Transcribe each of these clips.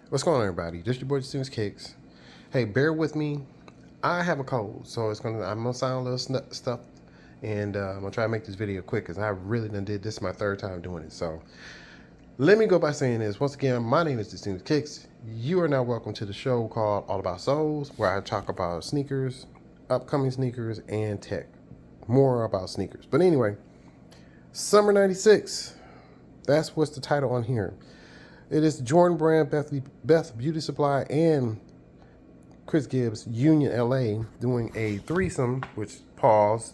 What's going on, everybody? This your boy, Students Kicks. Hey, bear with me. I have a cold, so I'm gonna sound a little stuff, and I'm gonna try to make this video quick because I really done did this my third time doing it. So let me go by saying this once again. My name is the Students Kicks. You are now welcome to the show called All About Souls, where I talk about sneakers, upcoming sneakers, and tech. More about sneakers, but anyway, Summer '96. That's what's the title on here. It is Jordan Brand, Beth Beauty Supply, and Chris Gibbs, Union LA, doing a threesome, which, pause,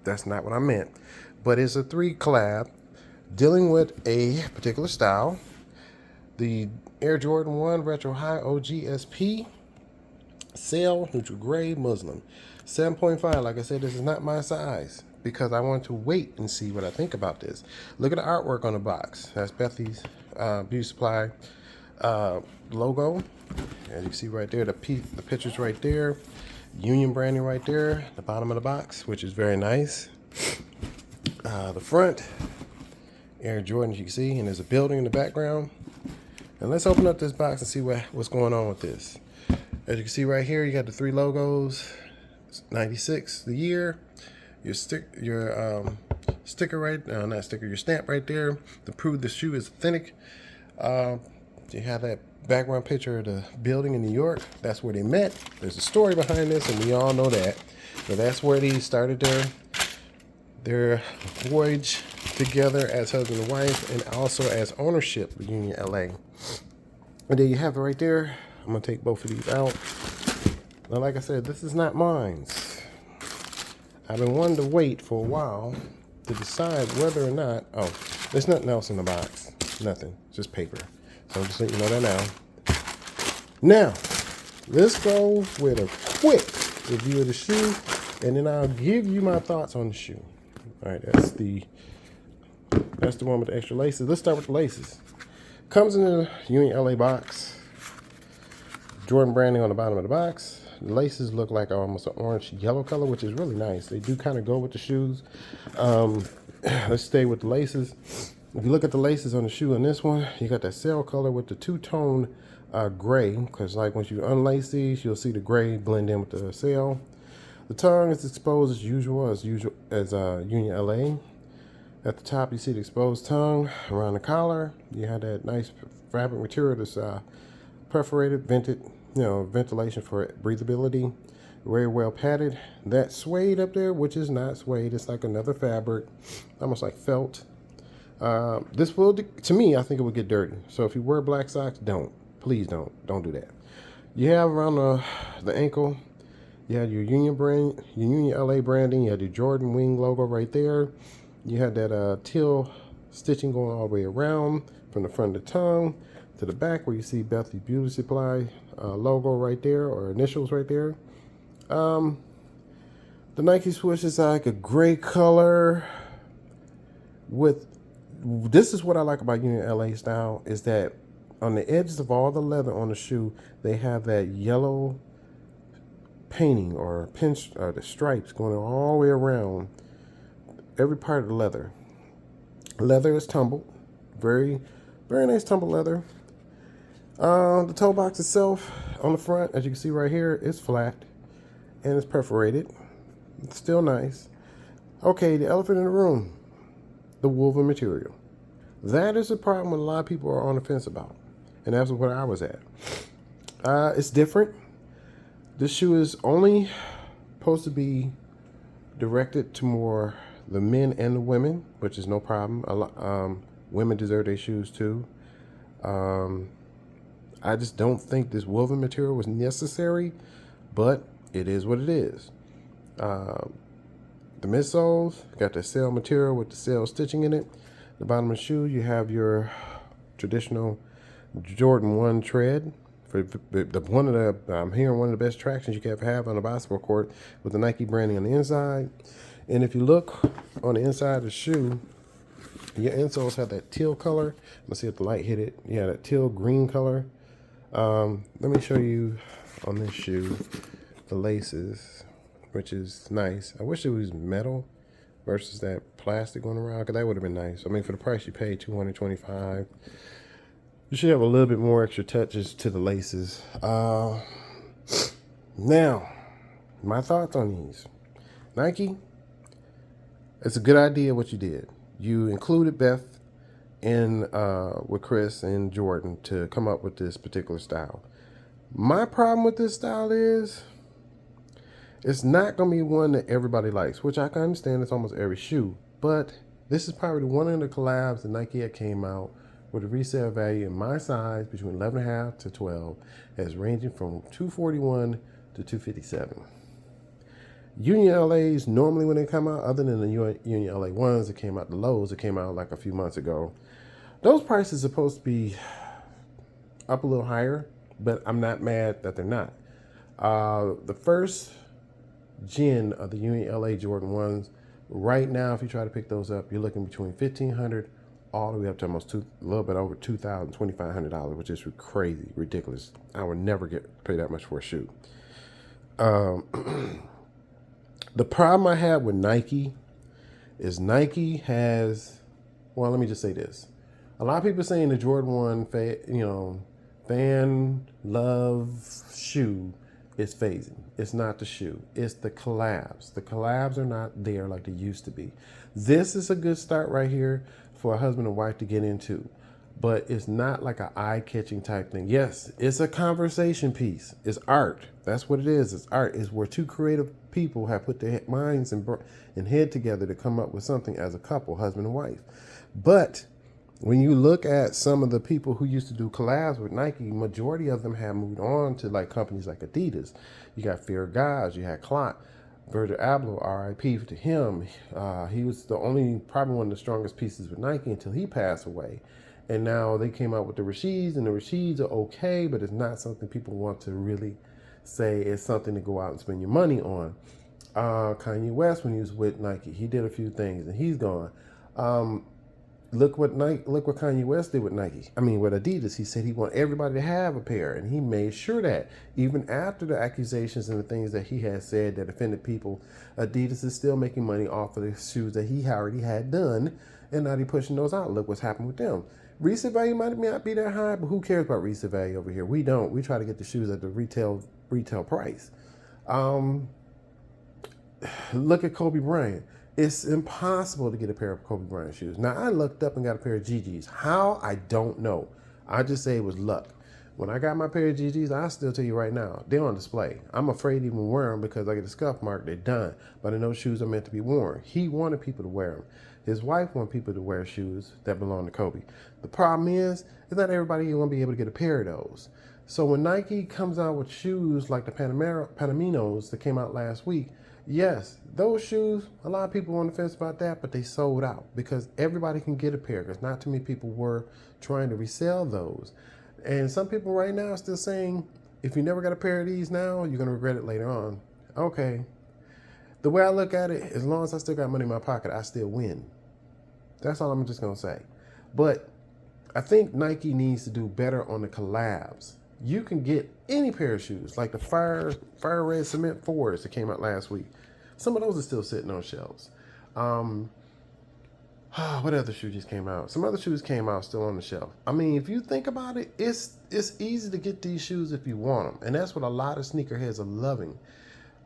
that's not what I meant. But it's a three collab dealing with a particular style. The Air Jordan 1 Retro High OGSP, Sail, Neutral Gray, Muslim. 7.5, like I said, this is not my size because I want to wait and see what I think about this. Look at the artwork on the box. That's Bethy's Beauty Supply logo. As you can see right there, the picture's right there. Union branding right there, the bottom of the box, which is very nice. The front, Air Jordan, as you can see, and there's a building in the background. And let's open up this box and see what's going on with this. As you can see right here, you got the three logos. 96, the year. Your sticker right, not sticker, your stamp right there to prove the shoe is authentic. You have that background picture of the building in New York. That's where they met. There's a story behind this, and we all know that. But that's where they started their voyage together as husband and wife, and also as ownership of Union LA. And there you have it right there. I'm gonna take both of these out. Now, like I said, this is not mine. I've been wanting to wait for a while to decide whether or not. Oh, there's nothing else in the box. Nothing. Just paper. So I'm just letting you know that now. Now, let's go with a quick review of the shoe, and then I'll give you my thoughts on the shoe. All right, that's the one with the extra laces. Let's start with the laces. Comes in the Union LA box. Jordan branding on the bottom of the box. The laces look like almost an orange yellow color, which is really nice. They do kind of go with the shoes. Let's stay with the laces. If you look at the laces on the shoe in this one, you got that sail color with the two-tone gray, because like once you unlace these, you'll see the gray blend in with the sail. The tongue is exposed as usual as Union LA. At the top, you see the exposed tongue. Around the collar, you have that nice fabric material that's perforated, vented. Ventilation for breathability, very well padded. That suede up there, which is not suede, it's like another fabric, almost like felt. This will, to me, I think it would get dirty. So if you wear black socks, please don't do that. You have around the ankle, you have your Union brand, your Union LA branding. You have the Jordan wing logo right there. You have that teal stitching going all the way around from the front of the tongue to the back, where you see Beth Beauty Supply logo right there, or initials right there. The Nike swoosh is like a gray color with, this is what I like about Union LA style, is that on the edges of all the leather on the shoe, they have that yellow painting or pinch, or the stripes going all the way around every part of the leather. Leather is tumbled, very, very nice tumbled leather. The toe box itself on the front, as you can see right here, is flat and it's perforated. It's still nice. Okay, the elephant in the room, the woven material. That is a problem that a lot of people are on the fence about, and that's what I was at. It's different. This shoe is only supposed to be directed to more the men and the women, which is no problem. Women deserve their shoes too. I just don't think this woven material was necessary, but it is what it is. The midsoles got the sail material with the sail stitching in it. The bottom of the shoe, you have your traditional Jordan 1 tread. I'm hearing one of the best tractions you can ever have on a basketball court, with the Nike branding on the inside. And if you look on the inside of the shoe, your insoles have that teal color. Let's see if the light hit it. Yeah, that teal green color. Let me show you on this shoe the laces, which is nice. I wish it was metal versus that plastic going around, because that would have been nice. I mean, for the price you pay, $225. You should have a little bit more extra touches to the laces. Now, my thoughts on these. Nike, it's a good idea what you did. You included Beth in with Chris and Jordan to come up with this particular style. My problem with this style is it's not going to be one that everybody likes, which I can understand. It's almost every shoe. But this is probably one of the collabs that Nike had came out with a resale value in my size between 11.5 to 12, as ranging from $241 to $257. Union LAs normally when they come out, other than the Union LA ones that came out, the lows that came out like a few months ago, those prices are supposed to be up a little higher, but I'm not mad that they're not. The first gen of the Union LA Jordan 1s, right now, if you try to pick those up, you're looking between $1,500 all the way up to almost a little bit over $2,000, $2,500, which is crazy, ridiculous. I would never pay that much for a shoe. The problem I have with Nike is Nike has, well, let me just say this. A lot of people saying the Jordan 1, fan love shoe is phasing. It's not the shoe. It's the collabs. The collabs are not there like they used to be. This is a good start right here for a husband and wife to get into. But it's not like an eye-catching type thing. Yes, it's a conversation piece. It's art. That's what it is. It's art. It's where two creative people have put their minds and head together to come up with something as a couple, husband and wife. But when you look at some of the people who used to do collabs with Nike, majority of them have moved on to like companies like Adidas. You got Fear of God, you had Clot, Virgil Abloh, R.I.P. to him. He was probably one of the strongest pieces with Nike until he passed away. And now they came out with the Rashids, and the Rashids are okay, but it's not something people want to really say is something to go out and spend your money on. Kanye West, when he was with Nike, he did a few things, and he's gone. Look what Kanye West did with Nike. With Adidas. He said he wanted everybody to have a pair, and he made sure that even after the accusations and the things that he had said that offended people, Adidas is still making money off of the shoes that he already had done, and now they're pushing those out. Look what's happened with them. Resale value might not be that high, but who cares about resale value over here? We don't. We try to get the shoes at the retail price. Look at Kobe Bryant. It's impossible to get a pair of Kobe Bryant shoes. Now, I looked up and got a pair of GGs. How? I don't know. I just say it was luck. When I got my pair of GGs, I still tell you right now, they're on display. I'm afraid to even wear them because I get a scuff mark. They're done. But I know shoes are meant to be worn. He wanted people to wear them. His wife wanted people to wear shoes that belong to Kobe. The problem is not everybody going to be able to get a pair of those. So when Nike comes out with shoes like the Panaminos that came out last week, yes, those shoes, a lot of people were on the fence about that, but they sold out because everybody can get a pair because not too many people were trying to resell those. And some people right now are still saying, if you never got a pair of these now, you're going to regret it later on. Okay. The way I look at it, as long as I still got money in my pocket, I still win. That's all I'm just going to say. But I think Nike needs to do better on the collabs. You can get any pair of shoes, like the Fire Red Cement 4s that came out last week. Some of those are still sitting on shelves. What other shoes just came out? Some other shoes came out still on the shelf. If you think about it, it's easy to get these shoes if you want them. And that's what a lot of sneakerheads are loving.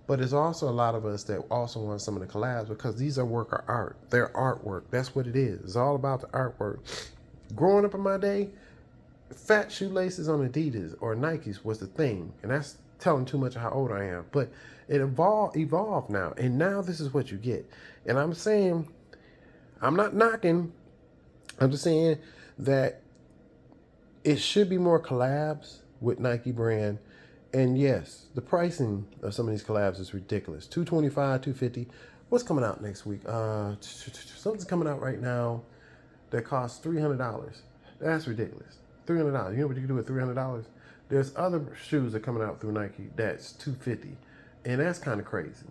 But there's also a lot of us that also want some of the collabs because these are work of art. They're artwork. That's what it is. It's all about the artwork. Growing up in my day, fat shoelaces on Adidas or Nikes was the thing. And that's telling too much of how old I am. But it evolved now. And now this is what you get. And I'm saying, I'm not knocking. I'm just saying that it should be more collabs with Nike brand. And yes, the pricing of some of these collabs is ridiculous. $225, $250. What's coming out next week? Something's coming out right now that costs $300. That's ridiculous. $300. You know what you can do with $300? There's other shoes that are coming out through Nike that's $250, and that's kind of crazy.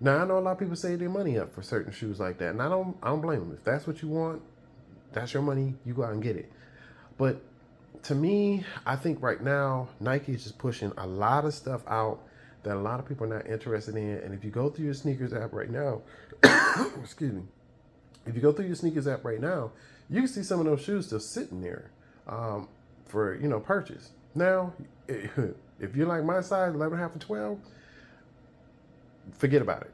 Now I know a lot of people save their money up for certain shoes like that, and I don't blame them. If that's what you want, that's your money. You go out and get it. But to me, I think right now, Nike is just pushing a lot of stuff out that a lot of people are not interested in. And if you go through your sneakers app right now, excuse me, if you go through your sneakers app right now, you can see some of those shoes still sitting there. for purchase. Now, if you're like my size, 11.5 to 12, forget about it.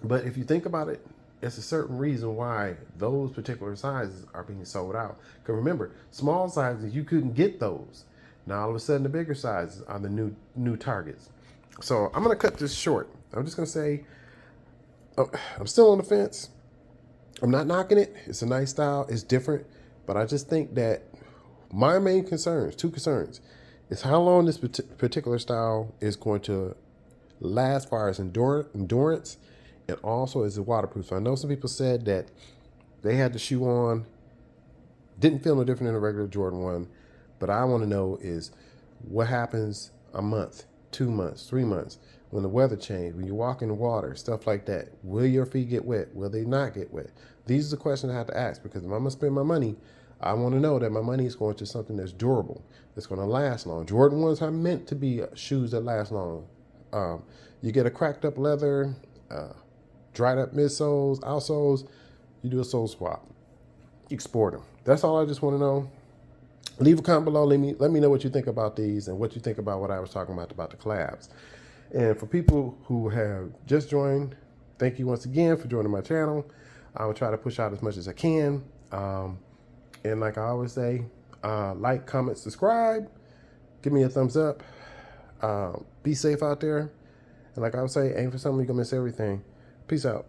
But if you think about it, it's a certain reason why those particular sizes are being sold out. Because remember, small sizes, you couldn't get those. Now all of a sudden the bigger sizes are the new targets. So I'm gonna cut this short. I'm just gonna say, I'm still on the fence. I'm not knocking it. It's a nice style. It's different. But I just think that my main concerns, two concerns, is how long this particular style is going to last as far as endurance, and also is it waterproof. So I know some people said that they had the shoe on, didn't feel no different than a regular Jordan 1, but I want to know is what happens a month, 2 months, 3 months, when the weather changes, when you walk in the water, stuff like that. Will your feet get wet? Will they not get wet? These are the questions I have to ask, because if I'm going to spend my money, I want to know that my money is going to something that's durable, that's going to last long. Jordan 1s are meant to be shoes that last long. You get a cracked up leather, dried up midsoles, outsoles, you do a sole swap. You export them. That's all I just want to know. Leave a comment below. Let me know what you think about these and what you think about what I was talking about the collabs. And for people who have just joined, thank you once again for joining my channel. I will try to push out as much as I can. And like I always say, like, comment, subscribe. Give me a thumbs up. Be safe out there. And like I would say, aim for something, you're going to miss everything. Peace out.